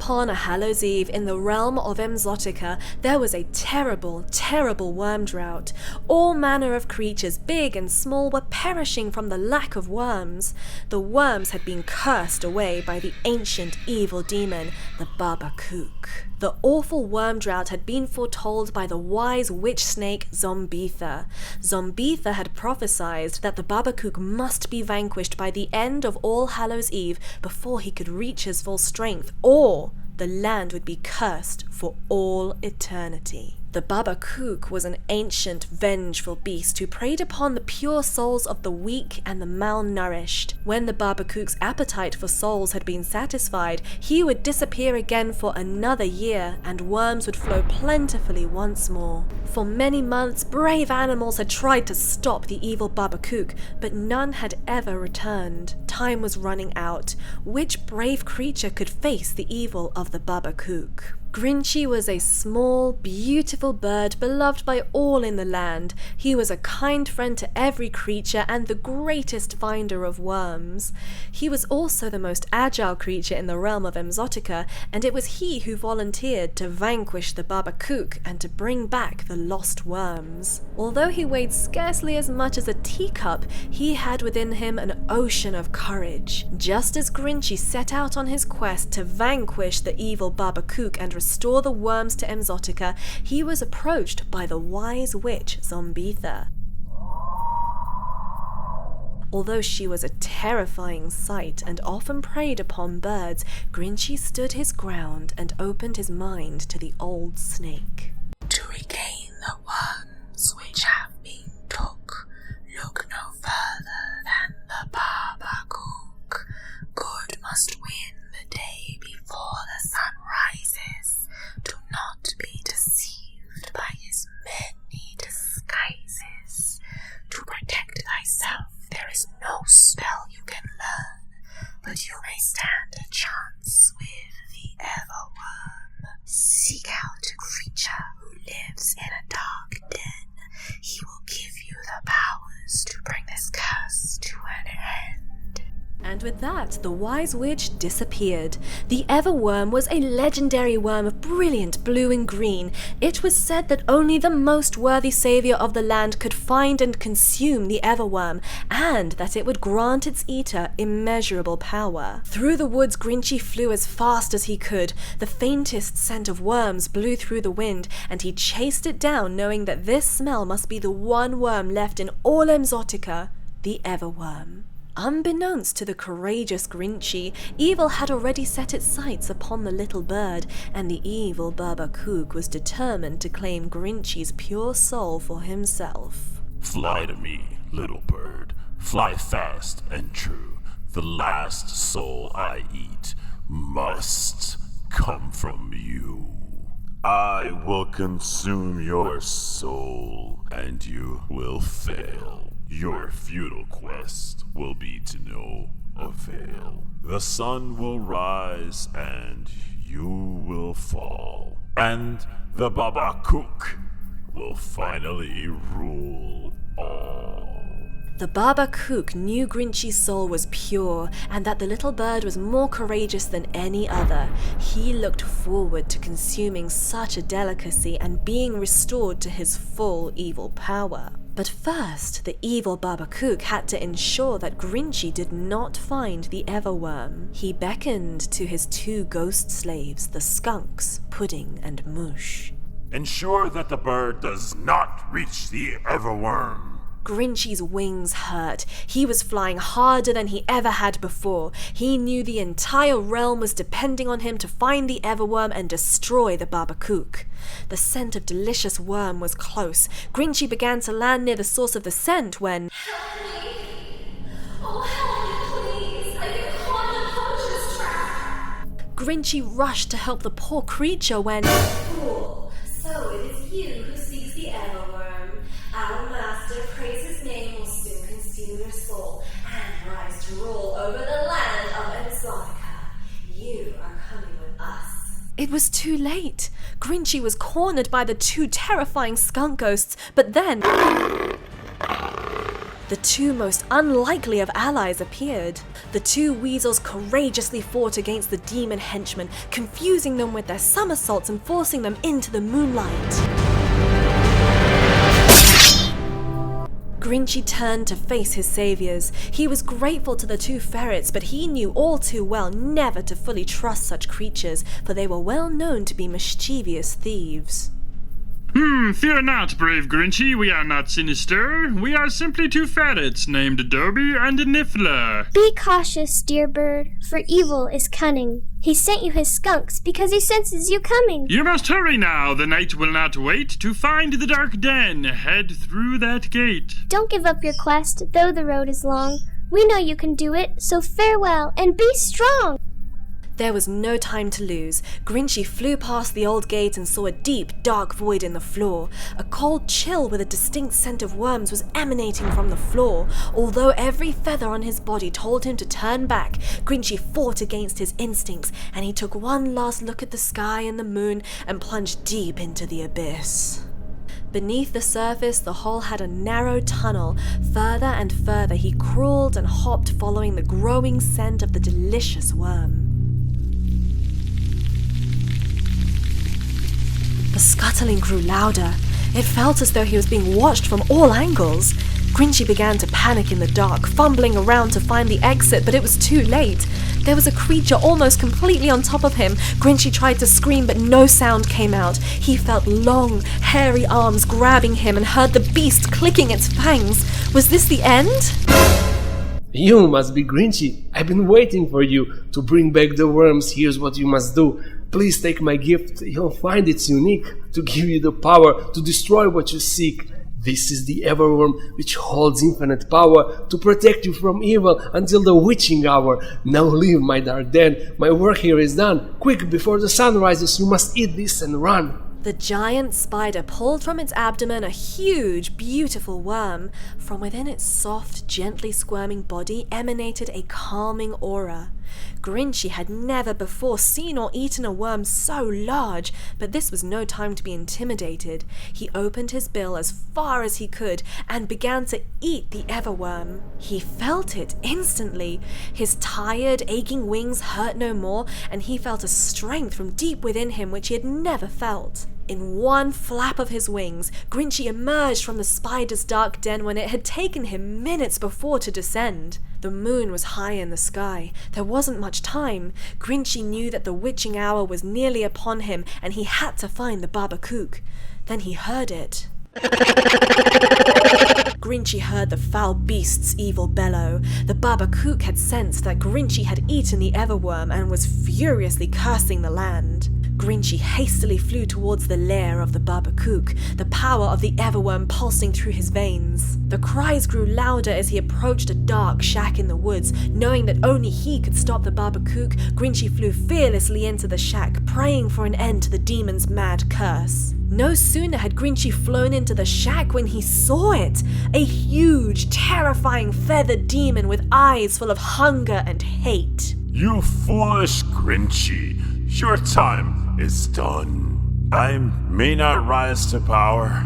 upon a Hallows Eve in the realm of Emzotica, there was a terrible, terrible worm drought. All manner of creatures, big and small, were perishing from the lack of worms. The worms had been cursed away by the ancient evil demon, the Baba Kook. The awful worm drought had been foretold by the wise witch snake Zombetha. Zombetha had prophesied that the Baba Kook must be vanquished by the end of All Hallows Eve before he could reach his full strength, or the land would be cursed for all eternity. The Baba Kook was an ancient, vengeful beast who preyed upon the pure souls of the weak and the malnourished. When the Baba Kook's appetite for souls had been satisfied, he would disappear again for another year, and worms would flow plentifully once more. For many months, brave animals had tried to stop the evil Baba Kook, but none had ever returned. Time was running out. Which brave creature could face the evil of the Baba Kook? Grinchy was a small, beautiful bird beloved by all in the land. He was a kind friend to every creature and the greatest finder of worms. He was also the most agile creature in the realm of Emzotica, and it was he who volunteered to vanquish the Baba Kook and to bring back the lost worms. Although he weighed scarcely as much as a teacup, he had within him an ocean of courage. Just as Grinchy set out on his quest to vanquish the evil Baba Kook and restore the worms to Emzotica, he was approached by the wise witch Zombetha. Although she was a terrifying sight and often preyed upon birds, Grinchy stood his ground and opened his mind to the old snake. To regain the worms which have been took, look no further than the Baba Kook. Good must win the day before the sun rises. Do not be deceived by his many disguises. To protect thyself there is no spell you can learn, but you may stand a chance with the Everworm. Seek out a creature who lives in a dark den. He will give you the powers to bring this curse to an end. And with that, the wise witch disappeared. The Everworm was a legendary worm of brilliant blue and green. It was said that only the most worthy savior of the land could find and consume the Everworm, and that it would grant its eater immeasurable power. Through the woods, Grinchy flew as fast as he could. The faintest scent of worms blew through the wind, and he chased it down, knowing that this smell must be the one worm left in all Emzotica, the Everworm. Unbeknownst to the courageous Grinchy, evil had already set its sights upon the little bird, and the evil Baba Kook was determined to claim Grinchy's pure soul for himself. Fly to me, little bird. Fly fast and true. The last soul I eat must come from you. I will consume your soul, and you will fail. Your futile quest will be to no avail. The sun will rise and you will fall, and the Baba Kook will finally rule all. The Baba Kook knew Grinchy's soul was pure, and that the little bird was more courageous than any other. He looked forward to consuming such a delicacy and being restored to his full evil power. But first, the evil Baba Kook had to ensure that Grinchy did not find the Everworm. He beckoned to his two ghost slaves, the skunks, Pudding and Mush. Ensure that the bird does not reach the Everworm. Grinchy's wings hurt. He was flying harder than he ever had before. He knew the entire realm was depending on him to find the Everworm and destroy the Baba Kook. The scent of delicious worm was close. Grinchy began to land near the source of the scent when... Help me! Oh, help me, please! I get caught in a poacher's trap! Grinchy rushed to help the poor creature when... Fool! So it is you who seeks the Everworm. Our master prays his name will soon consume your soul and rise to rule over the land of Emzotica. You are coming with us. It was too late. Grinchy was cornered by the two terrifying skunk ghosts, but then... The two most unlikely of allies appeared. The two weasels courageously fought against the demon henchmen, confusing them with their somersaults and forcing them into the moonlight. Grinchy turned to face his saviors. He was grateful to the two ferrets, but he knew all too well never to fully trust such creatures, for they were well known to be mischievous thieves. Fear not, brave Grinchy, we are not sinister. We are simply two ferrets named Dobby and Niffler. Be cautious, dear bird, for evil is cunning. He sent you his skunks because he senses you coming. You must hurry now, the night will not wait. To find the dark den, head through that gate. Don't give up your quest, though the road is long. We know you can do it, so farewell and be strong. There was no time to lose. Grinchy flew past the old gate and saw a deep, dark void in the floor. A cold chill with a distinct scent of worms was emanating from the floor. Although every feather on his body told him to turn back, Grinchy fought against his instincts, and he took one last look at the sky and the moon and plunged deep into the abyss. Beneath the surface, the hole had a narrow tunnel. Further and further he crawled and hopped, following the growing scent of the delicious worm. The scuttling grew louder. It felt as though he was being watched from all angles. Grinchy began to panic in the dark, fumbling around to find the exit, but it was too late. There was a creature almost completely on top of him. Grinchy tried to scream, but no sound came out. He felt long, hairy arms grabbing him and heard the beast clicking its fangs. Was this the end? You must be Grinchy. I've been waiting for you to bring back the worms. Here's what you must do. Please take my gift. You'll find it's unique to give you the power to destroy what you seek. This is the Everworm, which holds infinite power to protect you from evil until the witching hour. Now leave my dark den. My work here is done. Quick, before the sun rises, you must eat this and run. The giant spider pulled from its abdomen a huge, beautiful worm. From within its soft, gently squirming body emanated a calming aura. Grinchy had never before seen or eaten a worm so large, but this was no time to be intimidated. He opened his bill as far as he could and began to eat the everworm. He felt it instantly. His tired, aching wings hurt no more, and he felt a strength from deep within him which he had never felt. In one flap of his wings, Grinchy emerged from the spider's dark den when it had taken him minutes before to descend. The moon was high in the sky. There wasn't much time. Grinchy knew that the witching hour was nearly upon him, and he had to find the Baba Kook. Then he heard it. Grinchy heard the foul beast's evil bellow. The Baba Kook had sensed that Grinchy had eaten the everworm and was furiously cursing the land. Grinchy hastily flew towards the lair of the Baba Kook, the power of the everworm pulsing through his veins. The cries grew louder as he approached a dark shack in the woods. Knowing that only he could stop the Baba Kook, Grinchy flew fearlessly into the shack, praying for an end to the demon's mad curse. No sooner had Grinchy flown into the shack when he saw it, a huge, terrifying feathered demon with eyes full of hunger and hate. You foolish Grinchy, your time is done. I may not rise to power,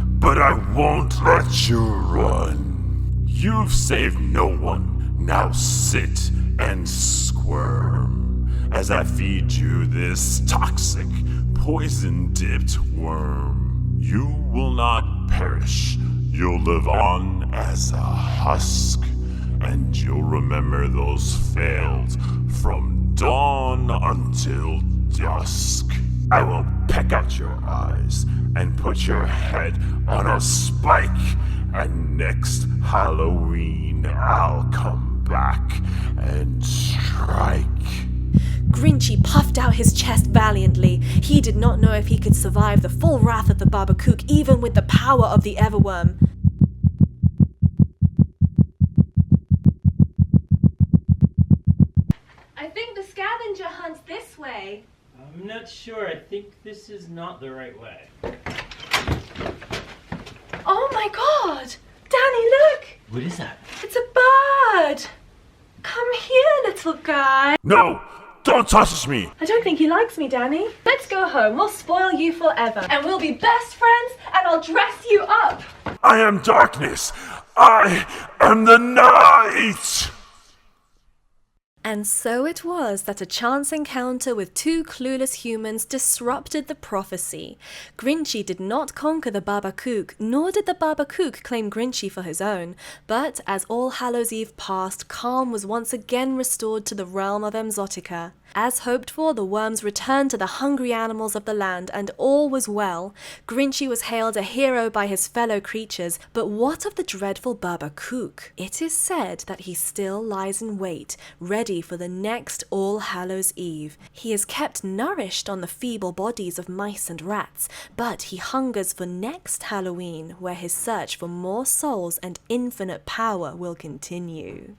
but I won't let you run. You've saved no one, now sit and squirm as I feed you this toxic, poison-dipped worm. You will not perish. You'll live on as a husk, and you'll remember those failed from dawn until dusk. I will peck out your eyes and put your head on a spike, and next Halloween I'll come back and strike. Grinchy puffed out his chest valiantly. He did not know if he could survive the full wrath of the Baba Kook, even with the power of the everworm. I think the scavenger hunt's this way. I'm not sure. I think this is not the right way. Oh my god! Danny, look! What is that? It's a bird! Come here, little guy. No! Don't touch me! I don't think he likes me, Danny. Let's go home. We'll spoil you forever. And we'll be best friends, and I'll dress you up. I am darkness. I am the night. And so it was that a chance encounter with two clueless humans disrupted the prophecy. Grinchy did not conquer the Baba Kook, nor did the Baba Kook claim Grinchy for his own. But as All Hallows Eve passed, calm was once again restored to the realm of Emzotica. As hoped for, the worms returned to the hungry animals of the land, and all was well. Grinchy was hailed a hero by his fellow creatures, but what of the dreadful Baba Kook? It is said that he still lies in wait, ready for the next All Hallows Eve. He is kept nourished on the feeble bodies of mice and rats, but he hungers for next Halloween, where his search for more souls and infinite power will continue.